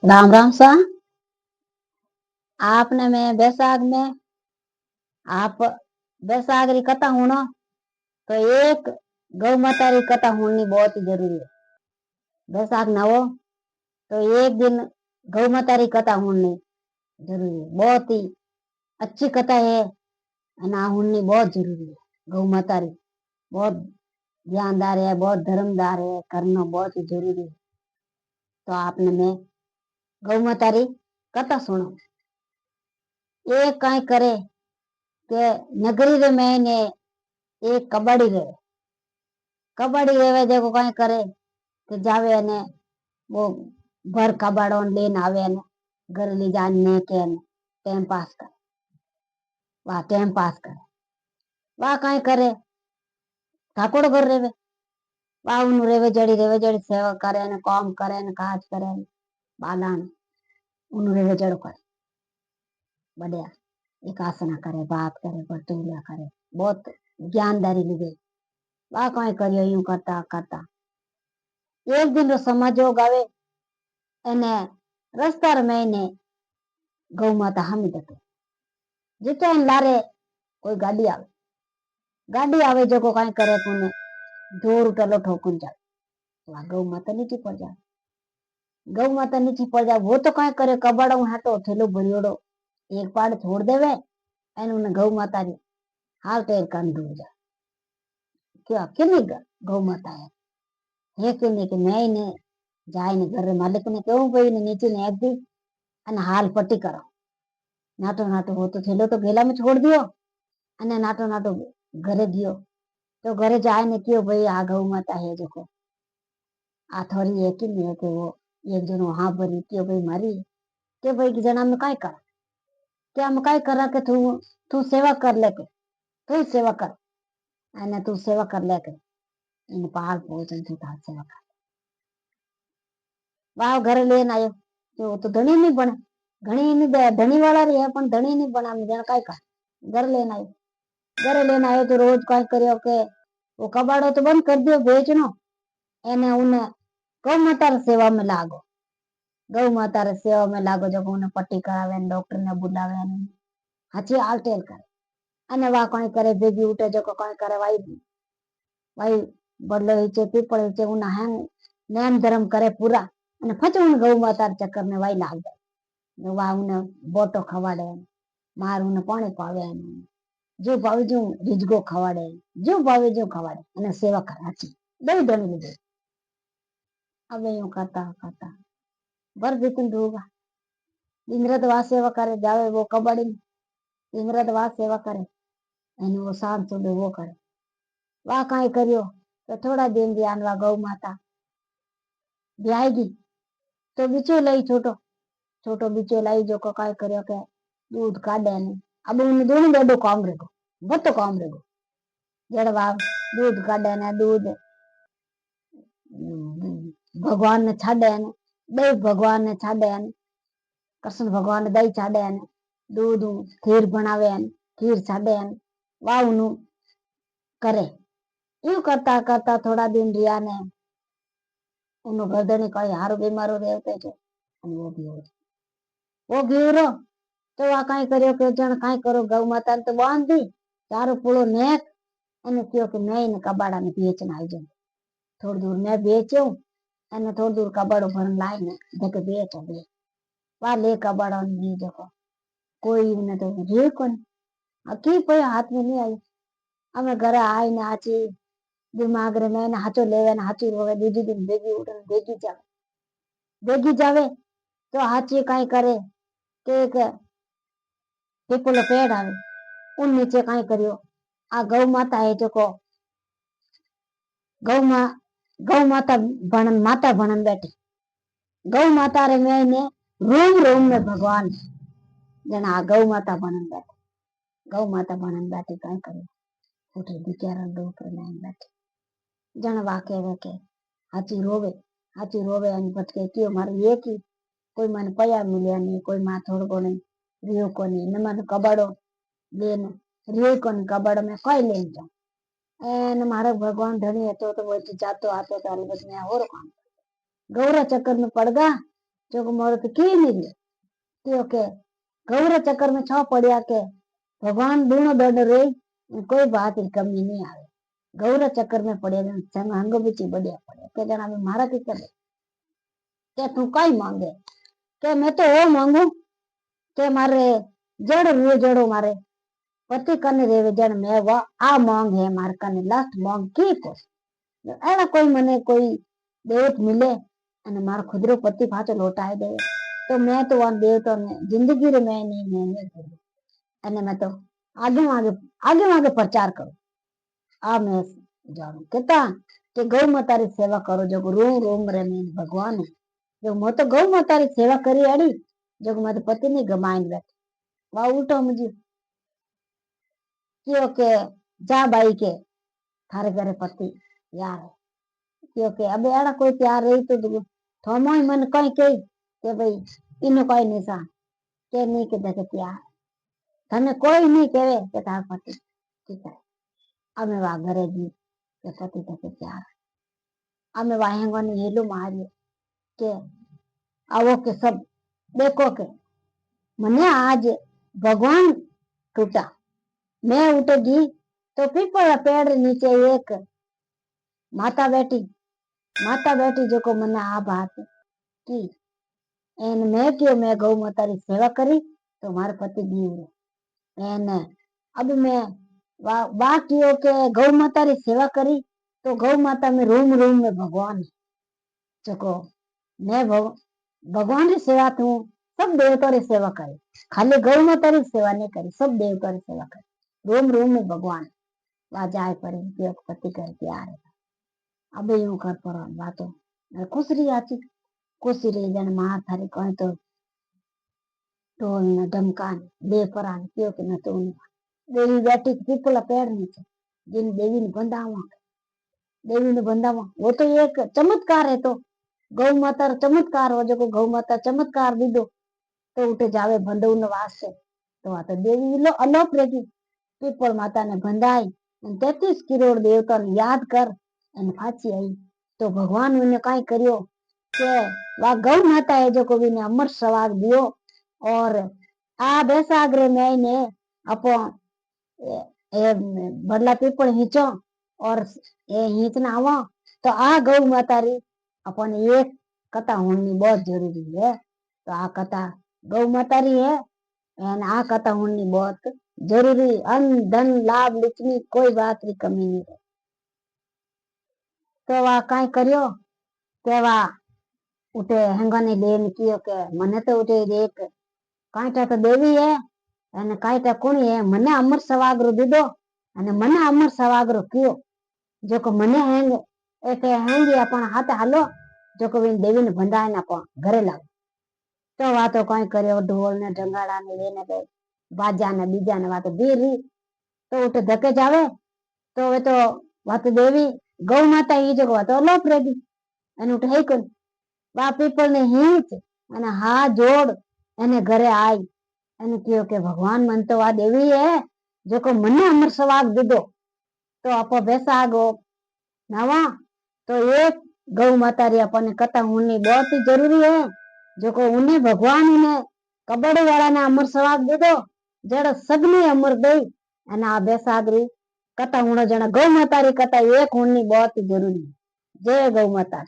राम राम सा। आपने में बैसाख में आप बैसाख री कथा होना तो एक गौ माता री कथा होनी बहुत ही जरूरी है। बैसाख ना हो तो एक दिन गौ माता री कथा होनी जरूरी है। बहुत ही अच्छी कथा है ना, होनी बहुत जरूरी है। गौ माता री बहुत ज्ञानदार है, बहुत धर्मदार है, करना बहुत ही जरूरी है। तो आपने मैं गौ माता री कथा सुनो। एक कई करे के नगरी रे मैंने एक कबाड़ी रहे। कबाड़ी रेवे देखो कई करे कि जावे ने वो भर कबाड़ो लेन आवे ने घर ले जाने के टाइम पास करे। वाह टाइम पास करे। वाह कई करे ठाकुर घर रेवे। वाह उन रेवे जड़ी सेवा करे ने काम करे ने काज करे ने बालान उन रेवे जड़ो करे। बढ़िया एक आसना करे, बात करे, बटूलिया करे, बहुत ज्ञानदारी ली। वाह कई करियो यूं करता करता एक दिन रो समाजोग आवे એને રસ્તા રમાઈને ગૌ માતા હામી દેखे जिते लारे कोई गाड़ी आवे जो को कई करे कोने जोर उठलो ठोकुन जाए। वहां गौ माता नीचे पड़ जाए। गौ माता नीचे पड़ जाए वो तो कई करे कबाड़ो हाटो थेलो भरियोड़ो एक पाड़ छोड़ देवे एन उन्हें गौ माता री हाल टेर कान दूर जाए। क्या किनी गौ माता है किनी के मैं ने जाए ने घर मालिक ने कहूं भाई ने नीचे ने एक दी अने हाल पट्टी करो। नाटो नाटो हो तो थेलो तो गेला में छोड़ दियो अने नाटो नाटो घरे गयो। तो घरे जाए ने क्यों भाई आ गौ माता है जो को आ थोड़ी है कि नहीं है कि वो एक जनो हाँ भरी क्यों भाई मारी के भाई की जना में काय कर क्या हम काय करा के तू तू सेवा कर ले के तू सेवा कर अने तू सेवा कर ले के इन पहाड़ भोजन तू था सेवा कर। वाह घरे लेन आयो तो धनी नहीं बने घनी नहीं धनी वाला रही है पण धनी नहीं बना में जन काय कर घर लेन आयो। घरे लेन आयो तो रोज काय करियो के वो कबाड़ो तो बंद कर दियो बेचनो एने उन्हें गौ माता सेवा में लागो। गौ माता सेवा में लागो जो उन्हें पट्टी करावे डॉक्टर ने बुलावे हाची आलटेल करे अने वा कोई करे भेगी उठे जो कोई करे वाई वाई बदलो हीचे पीपल हीचे उन्हें हैं नेम धर्म करे पूरा अने फच उन गौ माता चक्कर में वाई लाग जाए। वा उन्हें बोटो खवाड़े मार उन्हें पानी पावे जो भावे जो रिजगो खवाड़े जो भावे जो खवाड़े अने सेवा करे हाची दई धनी लीधे। अब यूं करता करता बर बीतन दूंगा इंद्रद वा सेवा करे जावे वो कबाड़ी इंद्रद वा सेवा करे एने वो शाम सुबह वो करे। वा कई करियो तो थोड़ा दिन ध्यान वा गौ माता ब्याएगी तो बिचो लाई छोटो छोटो बिचो लाई जो को काय करियो के दूध काढे ने अब उन दोनों बड़ो काम रेगो बहुत काम रेगो जड़ वा दूध काढे ने दूध भगवान ने छाड़े ने दही भगवान ने छाड़े ने कृष्ण भगवान ने दही छाड़े ने दूध खीर बनावे खीर छाड़े वावनु करे। यू करता करता थोड़ा दिन रिया ने उन्हों गर्दनी कई हारो बीमारो रहते थे वो भी हो वो गिरो तो वा कई करियो के जन कई करो गौ माता ने तो बांध दी चारो पूरो नेक अने क्यों कि मैं इन कबाड़ा ने बेचना आई जाऊं थोड़ी दूर मैं बेचूं अने थोड़ी दूर कबाड़ो भरन लाई ने देखे बेच वा ले कबाड़ा ने देखो कोई ने तो रे कोनी की पे हाथ में नहीं आई અમે ઘરે આવીને હાચી દિમાગ રે મેં હાચો લેવે ને હાચું રોવે બીજી दिन ભેગી ઉઠે ભેગી જાવે તો હાચી કઈ કરે કે એક પીપલો પેડ આવે उन नीचे कई करियो आ गौ माता है जो को गौ माता बनन बैठी गौ माता रे मैंने रोम रोम में भगवान जना गौ माता बनन बैठी कई करियो उठे बिचारा डोकर नहीं बैठे जन वाके वाके हाची रोवे अन भटके क्यों मारे ये की कोई मन पया मिलिया नहीं कोई मां थोड़ को नहीं रियो को नहीं न मन कबाड़ो लेन रियो को नहीं कबाड़ो में कोई लेन जाऊं एन मारे भगवान धनी है तो वो जातो आतो तारी बस में और काम गौरा चक्कर में पड़ गा जो मोर तो की नहीं क्योंकि गौर चक्कर में छो पड़िया के भगवान दूनो दंड रे कोई बात की कमी नहीं आवे गौर चक्कर में पड़े संग हंग बिची बढ़िया पड़े के जना में मारा की करे के तू कई मांगे के मैं तो वो मांगू के मारे जड़ रुए जड़ो मारे पति कने रेवे जण मैं वो आ मांग है मार कने लास्ट मांग की को एना कोई मने कोई देवत मिले અને મારો ખુદરો પતિ પાછો લોટાઈ દે તો મેં તો આ દેવતો ને જિંદગી રે મેં નહીં અને मैं तो आगे प्रचार करो आ मैं जानू कहता कि गौ माता री सेवा करो जो रोम रोम रे में भगवान जो मैं तो गौ माता री सेवा करी आड़ी जो मैं तो पति नहीं गमाइन बैठ वह उल्टो मुझे क्योंकि जा बाई के थारे घरे पति यार क्योंकि अब एड़ा कोई प्यार रही तो थोमो मन कई कही के भाई इनो कोई निशा के नहीं के देखे प्यार तने कोई नहीं कहे के तार पति ठीक है अमे वा घरे जी के पति देखे प्यार अमे वाहेंगो ने हेलो मारियो के आवो के सब देखो के मने आज भगवान टूटा मैं उठेगी तो पीपल पेड़ नीचे एक माता बैठी जो को मने आ बात की एन मैं क्यों मैं गौ माता री सेवा करी तो मारे पति जीव एन अब मैं वा क्यों के गौ माता री सेवा करी तो गौ माता में रूम रूम में भगवान जो को मैं भगवान री सेवा तू सब देवता री सेवा करी खाली गौ माता री सेवा नहीं करी सब देवता री सेवा करी रूम रूम में भगवान वा जाए पड़े पति करके आ रहे अब यूं कर पर बातो खुश रही आची खुशी रही जन मार थारी कहे तो ढोल न डमकान दे परान क्यों के न तो देवी बैठी पीपला पेड़ नीचे जिन देवी ने बंधावा वो तो एक चमत्कार है तो गौ माता चमत्कार हो जो गौ माता चमत्कार दीदो तो उठे जावे बंधु न वास्ते तो आ तो देवी लो अलोप रहेगी पीपल माता ने बंधाई 33 करोड़ देवता ने याद कर અને પાછી આવી તો ભગવાન એને કાઈ કર્યો કે વા ગૌ માતા है जो को ने अमर सवाग दियो और आ बैसागरे में ने अपो बड़ला पीपल हिंचो और ये हिंचना आवा तो आ गौ माता री अपन एक कथा होनी बहुत जरूरी है तो आ कथा गौ माता री है एन आ कथा होनी बहुत जरूरी अन्न धन लाभ लिखनी कोई बात री कमी नहीं है तो वा कई करियो के वा उठे हेंगाने लेन कियो के मने तो उठे एक काईटा तो देवी है अने काईटा कोणी है मने अमर सवागरो दीदो अने मने अमर सवागरो कियो जो को मने हेंग एके हेंगी अपन हाथ हालो जो को देवी ने बंधाए ना अपन घरे लाव तो वा तो कई करियो ढोल ने ढंगाड़ा ने लेने गए बाजा ने बीजा ने वा तो बीरी तो उठे धके जावे तो वे तो वा तो देवी गौ माता ही जो तो लोप रेगी अने उठे हे कोन वा पीपल ने हीच अने हाथ जोड़ अने घरे आई अने कहो के भगवान मन तो आ देवी है जो को मने अमर सवाग दीदो तो आपो बैसागो नवा तो एक गौ माता री अपन कथा होनी बहुत ही जरूरी है जो को उन्हें भगवान ने कबड़ वाला ने अमर सवाग दीदो जड़ सगने अमर दई अने आ बैसागरी कथा होना जना गौ माता री कथा एक होनी बहुत ही जरूरी है जय गौ माता।